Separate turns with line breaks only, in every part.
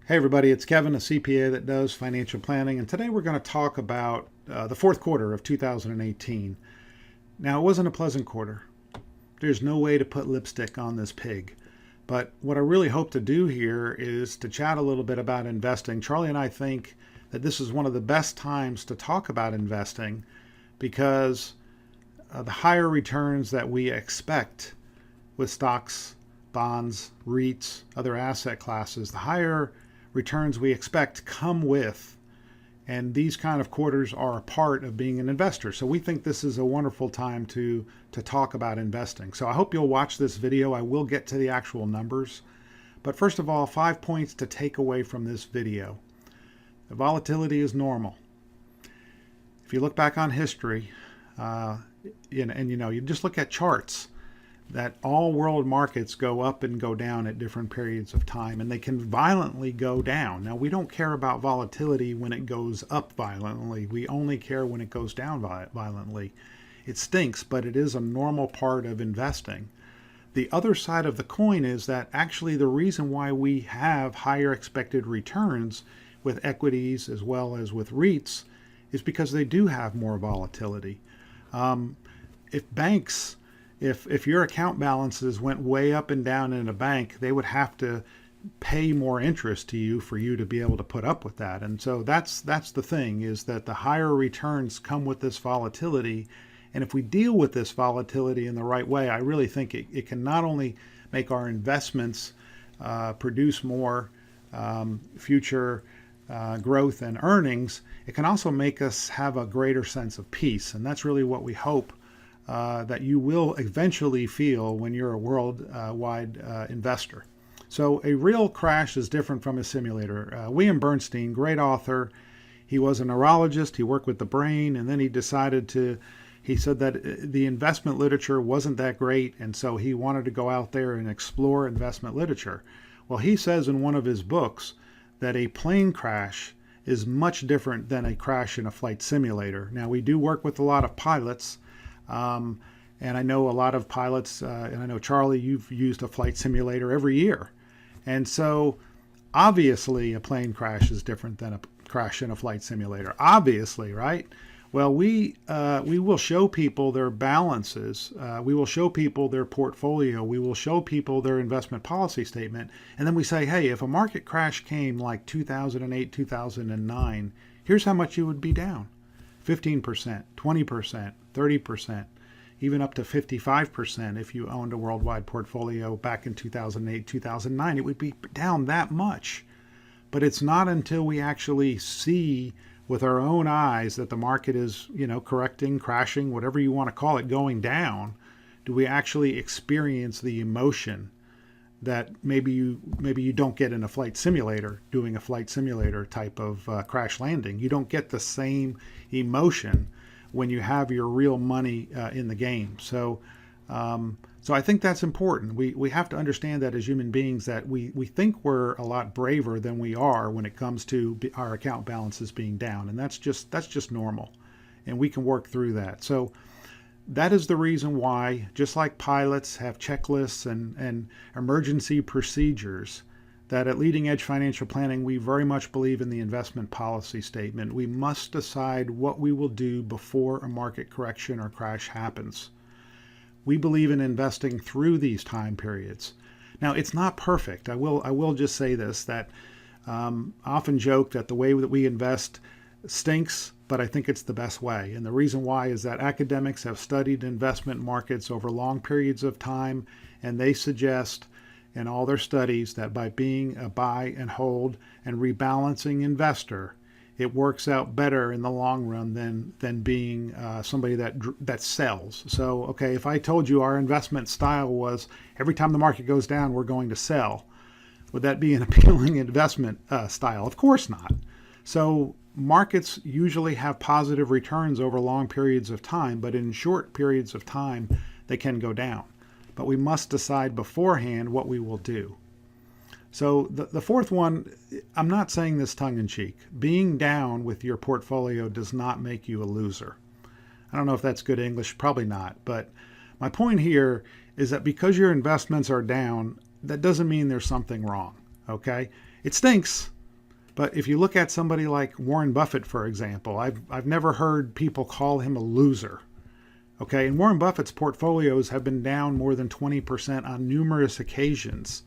Hey everybody, it's Kevin, a CPA that does financial planning, and today we're going to talk about the fourth quarter of 2018. Now, it wasn't a pleasant quarter. There's no way to put lipstick on this pig. But what I really hope to do here is to chat a little bit about investing. Charlie and I think that this is one of the best times to talk about investing because the higher returns that we expect with stocks, bonds, REITs, other asset classes, the higher returns we expect come with, and these kind of quarters are a part of being an investor. So we think this is a wonderful time to talk about investing. So I hope you'll watch this video. I will get to the actual numbers. But first of all, 5 points to take away from this video. The volatility is normal. If you look back on history, you just look at charts, that all world markets go up and go down at different periods of time, and they can violently go down. Now, we don't care about volatility when it goes up violently. We only care when it goes down violently. It stinks, but it is a normal part of investing. The other side of the coin is that actually the reason why we have higher expected returns with equities as well as with REITs is because they do have more volatility. If your account balances went way up and down in a bank, they would have to pay more interest to you for you to be able to put up with that. And so that's the thing, is that the higher returns come with this volatility. And if we deal with this volatility in the right way, I really think it can not only make our investments produce more future growth and earnings, it can also make us have a greater sense of peace. And that's really what we hope that you will eventually feel when you're a worldwide investor. So a real crash is different from a simulator. William Bernstein, great author, he was a neurologist, he worked with the brain, and then he said that the investment literature wasn't that great, and so he wanted to go out there and explore investment literature. Well, he says in one of his books that a plane crash is much different than a crash in a flight simulator. Now, we do work with a lot of pilots, and I know a lot of pilots, and I know, Charlie, you've used a flight simulator every year. And so obviously a plane crash is different than a crash in a flight simulator. Obviously, right? Well, we will show people their balances. We will show people their portfolio. We will show people their investment policy statement. And then we say, hey, if a market crash came like 2008, 2009, here's how much you would be down. 15%, 20%, 30%, even up to 55% if you owned a worldwide portfolio back in 2008, 2009. It would be down that much. But it's not until we actually see with our own eyes that the market is, correcting, crashing, whatever you want to call it, going down, do we actually experience the emotion that maybe you don't get in a flight simulator, doing a flight simulator type of crash landing. You don't get the same emotion when you have your real money in the game. So I think that's important. We have to understand that as human beings, that we think we're a lot braver than we are when it comes to our account balances being down, and that's just normal, and we can work through that. So that is the reason why, just like pilots have checklists and emergency procedures, that at Leading Edge Financial Planning, we very much believe in the investment policy statement. We must decide what we will do before a market correction or crash happens. We believe in investing through these time periods. Now, it's not perfect. I will just say this, that I often joke that the way that we invest stinks, but I think it's the best way. And the reason why is that academics have studied investment markets over long periods of time, and they suggest in all their studies that by being a buy and hold and rebalancing investor, it works out better in the long run than being somebody that sells. So, okay, if I told you our investment style was every time the market goes down, we're going to sell, would that be an appealing investment style? Of course not. So markets usually have positive returns over long periods of time, but in short periods of time, they can go down. But we must decide beforehand what we will do. So the fourth one, I'm not saying this tongue-in-cheek. Being down with your portfolio does not make you a loser. I don't know if that's good English, probably not. But my point here is that because your investments are down, that doesn't mean there's something wrong, okay? It stinks, But if you look at somebody like Warren Buffett, for example, I've never heard people call him a loser. Okay, and Warren Buffett's portfolios have been down more than 20% on numerous occasions.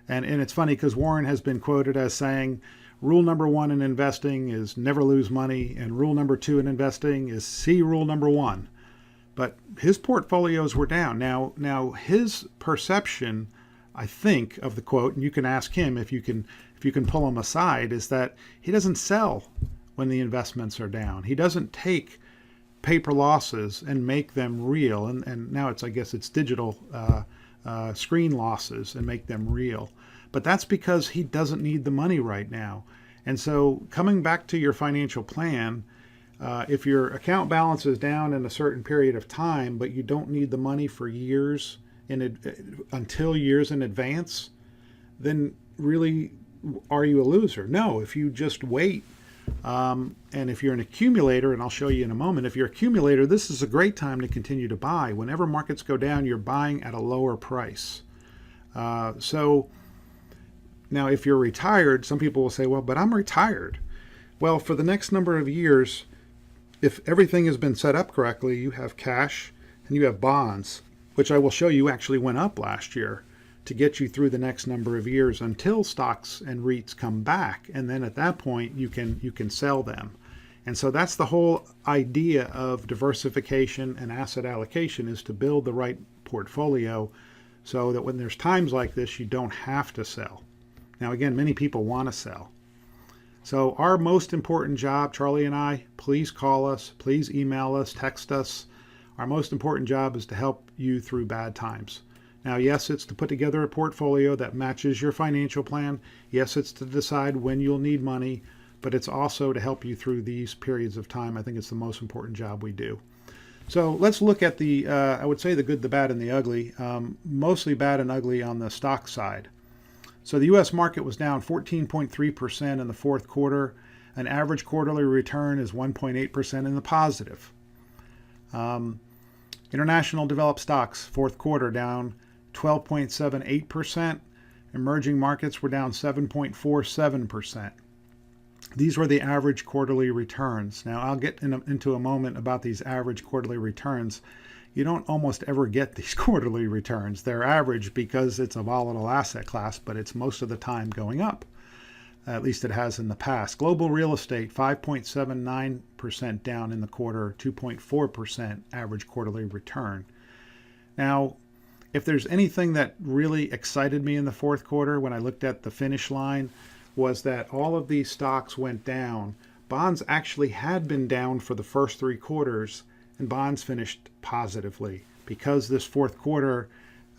And it's funny because Warren has been quoted as saying, rule number one in investing is never lose money, and rule number two in investing is see rule number one. But his portfolios were down. Now his perception, I think, of the quote, and you can ask him if you can pull him aside, is that he doesn't sell when the investments are down. He doesn't take paper losses and make them real. And now I guess it's digital screen losses and make them real. But that's because he doesn't need the money right now. And so coming back to your financial plan, if your account balance is down in a certain period of time, but you don't need the money for years until years in advance, then really, are you a loser? No, if you just wait. And if you're an accumulator, and I'll show you in a moment, if you're an accumulator, this is a great time to continue to buy. Whenever markets go down, you're buying at a lower price. So now if you're retired, some people will say, well, but I'm retired. Well, for the next number of years, if everything has been set up correctly, you have cash and you have bonds, which I will show you actually went up last year to get you through the next number of years until stocks and REITs come back. And then at that point, you can sell them. And so that's the whole idea of diversification and asset allocation, is to build the right portfolio so that when there's times like this, you don't have to sell. Now, again, many people want to sell. So our most important job, Charlie and I, please call us, please email us, text us. Our most important job is to help you through bad times. Now, yes, it's to put together a portfolio that matches your financial plan. Yes, it's to decide when you'll need money, but it's also to help you through these periods of time. I think it's the most important job we do. So let's look at the, I would say the good, the bad, and the ugly, mostly bad and ugly on the stock side. So the U.S. market was down 14.3% in the fourth quarter. An average quarterly return is 1.8% in the positive. International developed stocks, fourth quarter down 12.78%. Emerging markets were down 7.47%. These were the average quarterly returns. Now, I'll get into a moment about these average quarterly returns. You don't almost ever get these quarterly returns. They're average because it's a volatile asset class, but it's most of the time going up. At least it has in the past. Global real estate, 5.79% down in the quarter, 2.4% average quarterly return. Now, if there's anything that really excited me in the fourth quarter when I looked at the finish line, was that all of these stocks went down. Bonds actually had been down for the first three quarters, and bonds finished positively. Because this fourth quarter,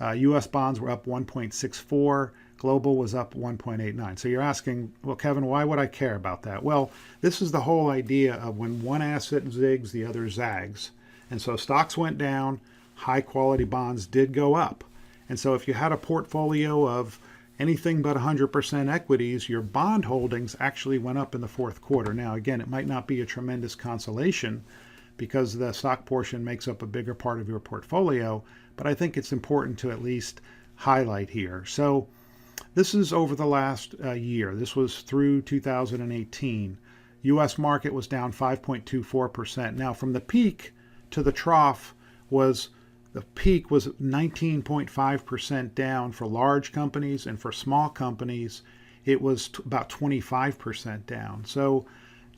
U.S. bonds were up 1.64, global was up 1.89. So you're asking, well, Kevin, why would I care about that? Well, this is the whole idea of when one asset zigs, the other zags. And so stocks went down, high quality bonds did go up. And so if you had a portfolio of anything but 100% equities, your bond holdings actually went up in the fourth quarter. Now, again, it might not be a tremendous consolation because the stock portion makes up a bigger part of your portfolio, but I think it's important to at least highlight here. So this is over the last year. This was through 2018. U.S. market was down 5.24%. Now, from the peak to the trough the peak was 19.5% down for large companies, and for small companies, it was about 25% down. So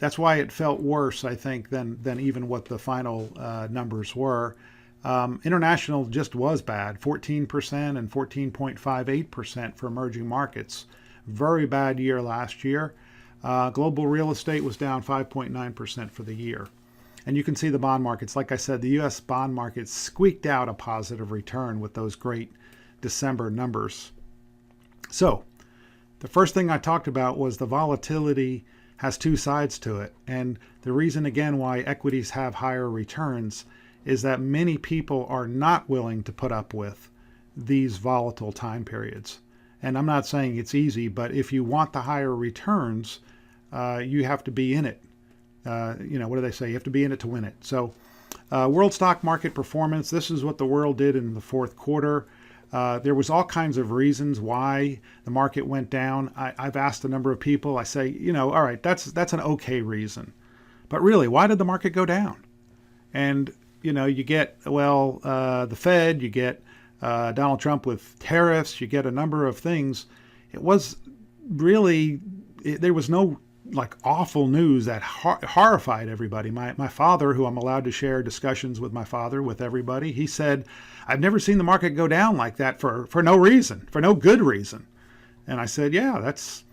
that's why it felt worse, I think, than even what the final numbers were. International just was bad, 14% and 14.58% for emerging markets. Very bad year last year. Global real estate was down 5.9% for the year. And you can see the bond markets. Like I said, the U.S. bond market squeaked out a positive return with those great December numbers. So the first thing I talked about was the volatility has two sides to it. And the reason, again, why equities have higher returns is that many people are not willing to put up with these volatile time periods. And I'm not saying it's easy, but if you want the higher returns, you have to be in it. What do they say? You have to be in it to win it. So world stock market performance, this is what the world did in the fourth quarter. There was all kinds of reasons why the market went down. I've asked a number of people. I say, all right, that's an okay reason. But really, why did the market go down? And, you get, the Fed, you get Donald Trump with tariffs, you get a number of things. It was really, there was no awful news that horrified everybody. My father, who I'm allowed to share discussions with my father with everybody, he said, I've never seen the market go down like that for no reason, for no good reason. And I said, yeah, that's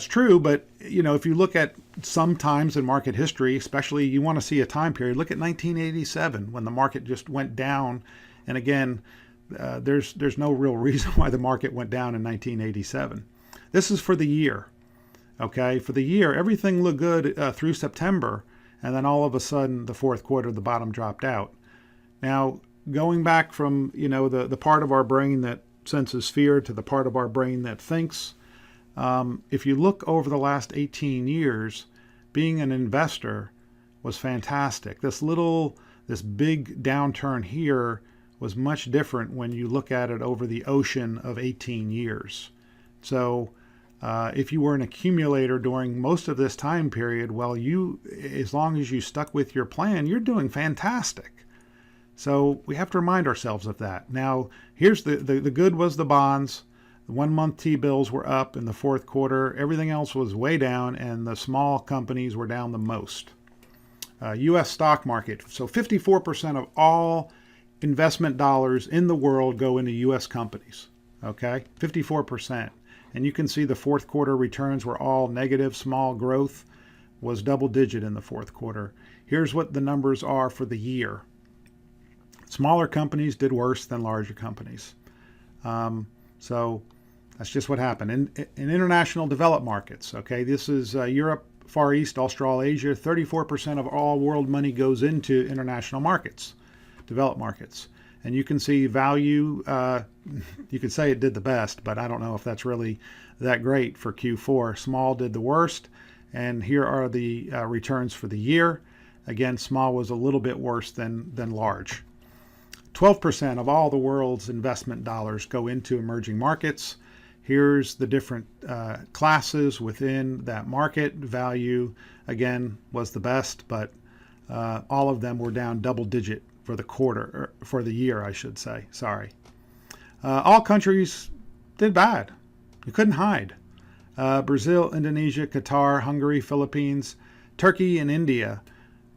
true. But, if you look at some times in market history, especially you want to see a time period, look at 1987 when the market just went down. And again, there's no real reason why the market went down in 1987. This is for the year. Okay, for the year, everything looked good through September, and then all of a sudden, the fourth quarter, the bottom dropped out. Now, going back from the part of our brain that senses fear to the part of our brain that thinks, if you look over the last 18 years, being an investor was fantastic. This big downturn here was much different when you look at it over the ocean of 18 years. So if you were an accumulator during most of this time period, as long as you stuck with your plan, you're doing fantastic. So we have to remind ourselves of that. Now, here's the good was the bonds. The 1 month T-bills were up in the fourth quarter. Everything else was way down, and the small companies were down the most. U.S. stock market. So 54% of all investment dollars in the world go into U.S. companies. Okay, 54%. And you can see the fourth quarter returns were all negative. Small growth was double digit in the fourth quarter. Here's what the numbers are for the year. Smaller companies did worse than larger companies. So that's just what happened. In international developed markets, okay, this is Europe, Far East, Australasia, 34% of all world money goes into international markets, developed markets. And you can see value, you could say it did the best, but I don't know if that's really that great for Q4. Small did the worst, and here are the returns for the year. Again, small was a little bit worse than large. 12% of all the world's investment dollars go into emerging markets. Here's the different classes within that market. Value, again, was the best, but all of them were down double digit for the quarter, or for the year, I should say. Sorry. All countries did bad. You couldn't hide. Brazil, Indonesia, Qatar, Hungary, Philippines, Turkey, and India.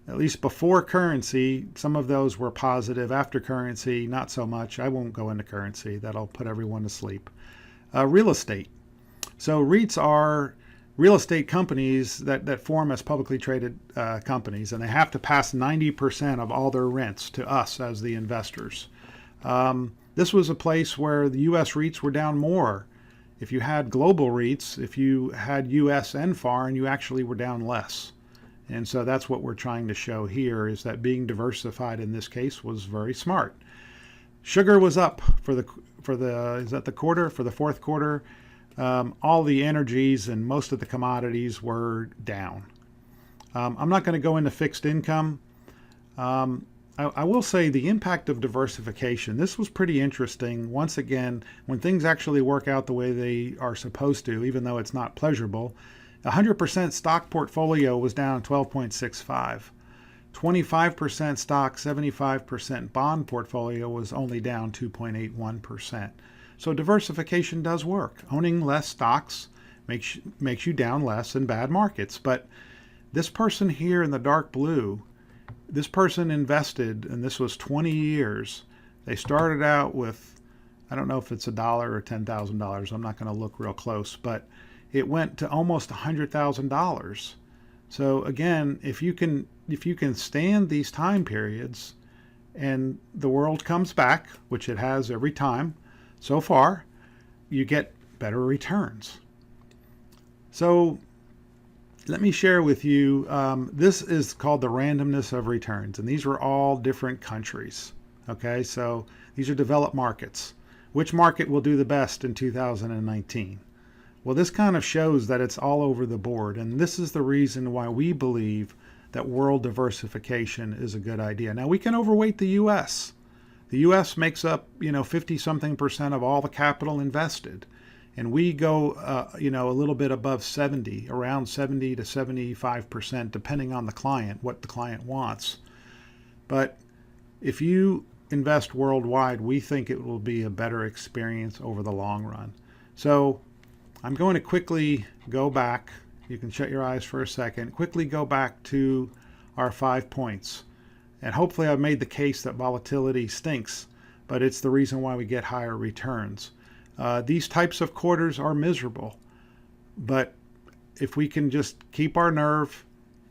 At least before currency, some of those were positive. After currency, not so much. I won't go into currency. That'll put everyone to sleep. Real estate. So REITs are real estate companies that form as publicly traded companies, and they have to pass 90% of all their rents to us as the investors. This was a place where the U.S. REITs were down more. If you had global REITs, if you had U.S. and foreign, you actually were down less. And so that's what we're trying to show here, is that being diversified in this case was very smart. Sugar was up for the fourth quarter. All the energies and most of the commodities were down. I'm not going to go into fixed income. I will say the impact of diversification. This was pretty interesting. Once again, when things actually work out the way they are supposed to, even though it's not pleasurable, 100% stock portfolio was down 12.65. 25% stock, 75% bond portfolio was only down 2.81%. So diversification does work. Owning less stocks makes you down less in bad markets. But this person here in the dark blue, this person invested, and this was 20 years. They started out with, I don't know if it's $1 or $10,000. I'm not going to look real close, but it went to almost $100,000. So again, if you can stand these time periods and the world comes back, which it has every time so far, you get better returns. So let me share with you, this is called the randomness of returns, and these were all different countries. Okay, so these are developed markets. Which market will do the best in 2019? Well, this kind of shows that it's all over the board, and this is the reason why we believe that world diversification is a good idea. Now, we can overweight the U.S. The U.S. makes up, 50 something percent of all the capital invested. And we go, a little bit above 70, around 70 to 75%, depending on the client, what the client wants. But if you invest worldwide, we think it will be a better experience over the long run. So I'm going to quickly go back. You can shut your eyes for a second. Quickly go back to our 5 points. And hopefully I've made the case that volatility stinks, but it's the reason why we get higher returns. These types of quarters are miserable, but if we can just keep our nerve,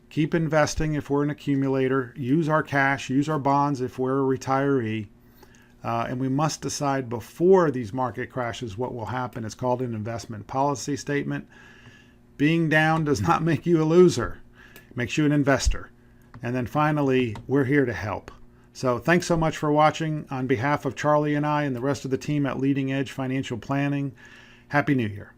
keep investing if we're an accumulator, use our cash, use our bonds if we're a retiree, and we must decide before these market crashes what will happen. It's called an investment policy statement. Being down does not make you a loser. It makes you an investor. And then finally, we're here to help. So thanks so much for watching. On behalf of Charlie and I and the rest of the team at Leading Edge Financial Planning, Happy New Year.